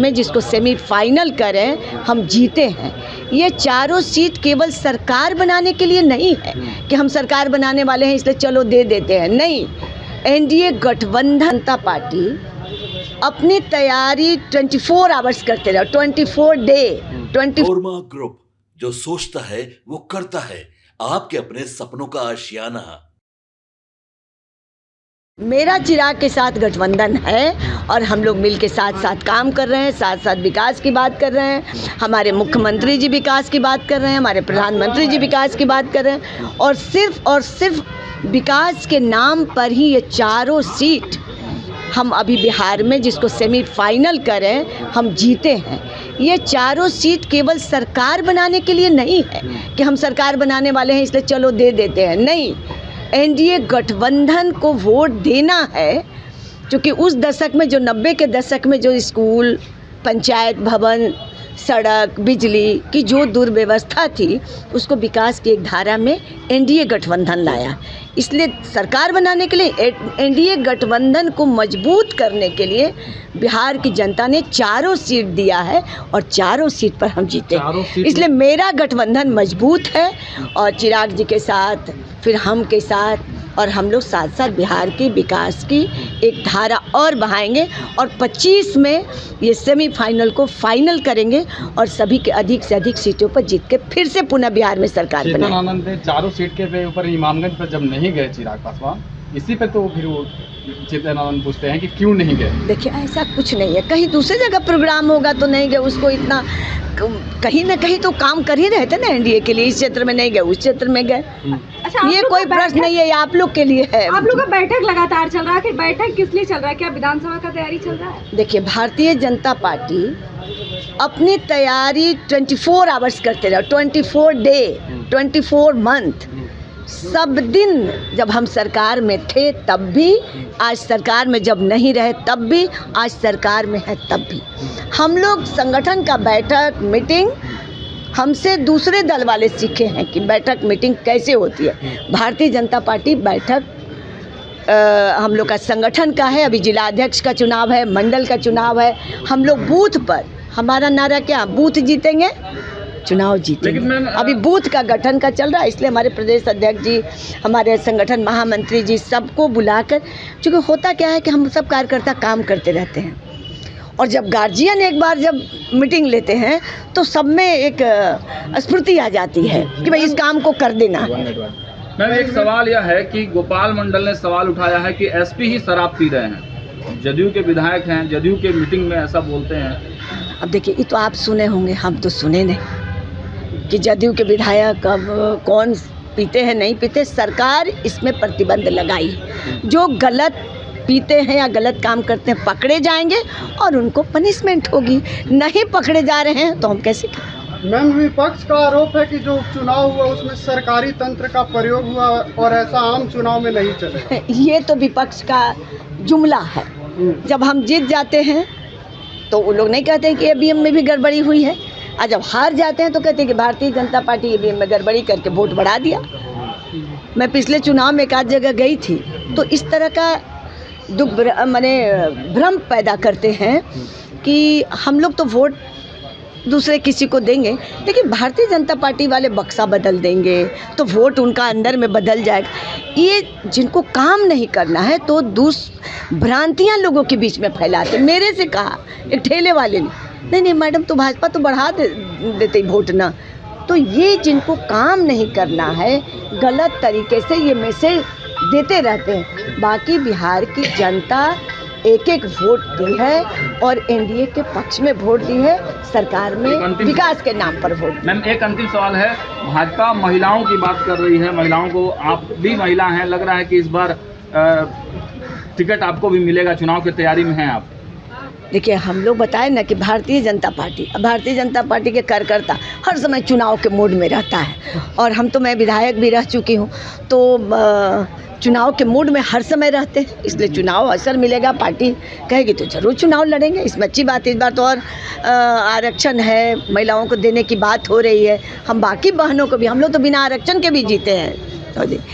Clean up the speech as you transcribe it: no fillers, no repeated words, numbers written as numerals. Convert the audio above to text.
में जिसको सेमीफाइनल करें हम जीते हैं। ये चारों सीट केवल सरकार बनाने के लिए नहीं है कि हम सरकार बनाने वाले हैं इसलिए चलो दे देते हैं, नहीं। एनडीए गठबंधन जनता पार्टी अपनी तैयारी 24 आवर्स करते रहे, 24 डे 20। कोरमा ग्रुप, जो सोचता है वो करता है। आपके अपने सपनों का आशियाना। मेरा चिराग के साथ गठबंधन है और हम लोग मिल के साथ साथ काम कर रहे हैं, साथ साथ विकास की बात कर रहे हैं। हमारे मुख्यमंत्री जी विकास की बात कर रहे हैं, हमारे प्रधानमंत्री जी विकास की बात कर रहे हैं और सिर्फ विकास के नाम पर ही ये चारों सीट हम अभी बिहार में जिसको सेमीफाइनल करें हम जीते हैं। ये चारों सीट केवल सरकार बनाने के लिए नहीं है कि हम सरकार बनाने वाले हैं इसलिए चलो दे देते हैं, नहीं। एनडीए गठबंधन को वोट देना है, क्योंकि उस दशक में जो 90 के दशक में जो स्कूल, पंचायत भवन, सड़क, बिजली की जो दुर्व्यवस्था थी उसको विकास की एक धारा में एनडीए गठबंधन लाया। इसलिए सरकार बनाने के लिए एनडीए गठबंधन को मजबूत करने के लिए बिहार की जनता ने चारों सीट दिया है और चारों सीट पर हम जीते। इसलिए मेरा गठबंधन मजबूत है और चिराग जी के साथ, फिर हम के साथ और हम लोग साथ साथ बिहार के विकास की एक धारा और बढ़ाएंगे और 25 में ये सेमीफाइनल को फाइनल करेंगे और सभी के अधिक से अधिक सीटों पर जीत के फिर से पुनः बिहार में सरकार बनाएंगे। चारों सीट के ऊपर इमामगंज पर जब नहीं गए चिराग पासवान, इसी पे तो फिर वो चेतनानंद पूछते हैं कि क्यों नहीं गए। देखिए ऐसा कुछ नहीं है, कहीं दूसरी जगह प्रोग्राम होगा तो नहीं गए, उसको इतना कहीं ना कहीं तो काम कर ही रहे थे ना एनडीए के लिए। इस क्षेत्र में नहीं गए, उस क्षेत्र में गए। अच्छा, ये कोई प्रश्न नहीं है, ये आप लोग के लिए है। आप लोग का बैठक लगातार चल रहा है, बैठक किस लिए चल रहा है? क्या विधानसभा का तैयारी चल रहा है? देखिए, भारतीय जनता पार्टी अपनी तैयारी 24 आवर्स करते रहे, 24 डे 24 मंथ, सब दिन। जब हम सरकार में थे तब भी, आज सरकार में जब नहीं रहे तब भी, आज सरकार में है तब भी। हम लोग संगठन का बैठक मीटिंग हमसे दूसरे दल वाले सीखे हैं कि बैठक मीटिंग कैसे होती है। भारतीय जनता पार्टी बैठक हम लोग का संगठन का है। अभी जिला अध्यक्ष का चुनाव है, मंडल का चुनाव है। हम लोग बूथ पर, हमारा नारा क्या, बूथ जीतेंगे चुनाव जीतेंगे। अभी बूथ का गठन का चल रहा है, इसलिए हमारे प्रदेश अध्यक्ष जी, हमारे संगठन महामंत्री जी सबको बुलाकर, क्योंकि होता क्या है कि हम सब कार्यकर्ता काम करते रहते हैं और जब गार्जियन एक बार जब मीटिंग लेते हैं तो सब में एक स्फूर्ति आ जाती है कि भाई इस काम को कर देना। मैम, एक सवाल यह है कि गोपाल मंडल ने सवाल उठाया है कि एसपी ही शराब पी रहे हैं। जदयू के विधायक हैं, जदयू के मीटिंग में ऐसा बोलते हैं। अब देखिए, ये तो आप सुने होंगे, हम तो सुने नहीं कि जदयू के विधायक अब कौन पीते हैं नहीं पीते। सरकार इसमें प्रतिबंध लगाई, जो गलत पीते हैं या गलत काम करते हैं पकड़े जाएंगे और उनको पनिशमेंट होगी। नहीं पकड़े जा रहे हैं तो हम कैसे करें। मैम, विपक्ष का आरोप है कि जो चुनाव हुआ उसमें सरकारी तंत्र का प्रयोग हुआ और ऐसा आम चुनाव में नहीं चले। ये तो विपक्ष का जुमला है। जब हम जीत जाते हैं तो वो लोग नहीं कहते कि ईवीएम में भी गड़बड़ी हुई है, और जब हार जाते हैं तो कहते हैं कि भारतीय जनता पार्टी ईवीएम में गड़बड़ी करके वोट बढ़ा दिया। मैं पिछले चुनाव में एक आध जगह गई थी, तो इस तरह का भ्रम पैदा करते हैं कि हम लोग तो वोट दूसरे किसी को देंगे, लेकिन भारतीय जनता पार्टी वाले बक्सा बदल देंगे तो वोट उनका अंदर में बदल जाएगा। ये जिनको काम नहीं करना है तो भ्रांतियाँ लोगों के बीच में फैलाते। मेरे से कहा एक ठेले वाले ने, नहीं मैडम तो भाजपा तो बढ़ा देते वोट ना। तो ये जिनको काम नहीं करना है, गलत तरीके से ये मैसेज देते रहते हैं। बाकी बिहार की जनता एक एक वोट दी है और एनडीए के पक्ष में वोट दी है, सरकार में विकास के नाम पर वोट। मैम, एक अंतिम सवाल है। भाजपा महिलाओं की बात कर रही है, महिलाओं को, आप भी महिला हैं, लग रहा है कि इस बार टिकट आपको भी मिलेगा, चुनाव की तैयारी में हैं आप। देखिए, हम लोग बताएं ना कि भारतीय जनता पार्टी के कार्यकर्ता हर समय चुनाव के मोड में रहता है और मैं विधायक भी रह चुकी हूँ, तो चुनाव के मूड में हर समय रहते हैं। इसलिए चुनाव अवसर मिलेगा, पार्टी कहेगी तो जरूर चुनाव लड़ेंगे। इसमें अच्छी बात है। इस बार तो और आरक्षण है, महिलाओं को देने की बात हो रही है। हम बाकी बहनों को भी, हम लोग तो बिना आरक्षण के भी जीते हैं। तो